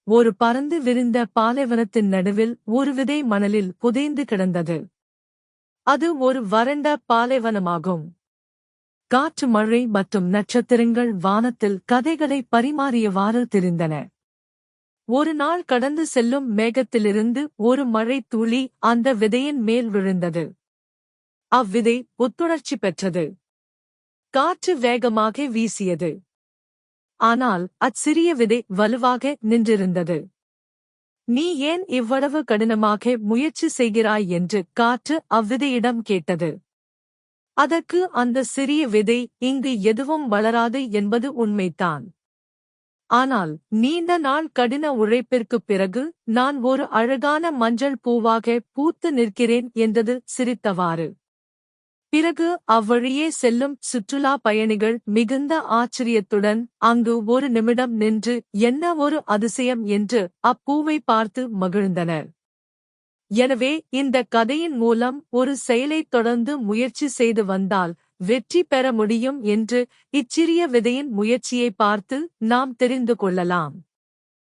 ஒரு பரந்து விரிந்த பாலைவனத்தின் நடுவில் ஒரு விதை மணலில் புதைந்து கிடந்தது. அது ஒரு வறண்ட பாலைவனமாகும். காற்று, மழை மற்றும் நட்சத்திரங்கள் வானத்தில் கதைகளை பரிமாறியவாறு திரிந்தன. ஒரு நாள் கடந்து செல்லும் மேகத்திலிருந்து ஒரு மழை துளி அந்த விதையின் மேல் விழுந்தது. அவ்விதை புத்துணர்ச்சி பெற்றது. காற்று வேகமாக வீசியது. ஆனால் அச்சிறிய விதை வலுவாக நின்றிருந்தது. நீ ஏன் இவ்வளவு கடினமாக முயற்சி செய்கிறாய் என்று காற்று அவ்விதையிடம் கேட்டது. அதற்கு அந்த சிறிய விதை, இங்கு எதுவும் வளராது என்பது உண்மைதான். ஆனால் நீண்ட நாள் கடின உழைப்பிற்குப் பிறகு நான் ஒரு அழகான மஞ்சள் பூவாக பூத்து நிற்கிறேன் என்றது சிரித்தவாறு. பிறகு அவ்வழியே செல்லும் சுற்றுலா பயணிகள் மிகுந்த ஆச்சரியத்துடன் அங்கு ஒரு நிமிடம் நின்று என்ன ஒரு அதிசயம் என்று அப்பூவை பார்த்து மகிழ்ந்தனர். எனவே இந்த கதையின் மூலம் ஒரு செயலைத் தொடர்ந்து முயற்சி செய்து வந்தால் வெற்றி பெற முடியும் என்று இச்சிறிய விதையின் முயற்சியை பார்த்து நாம் தெரிந்து கொள்ளலாம்.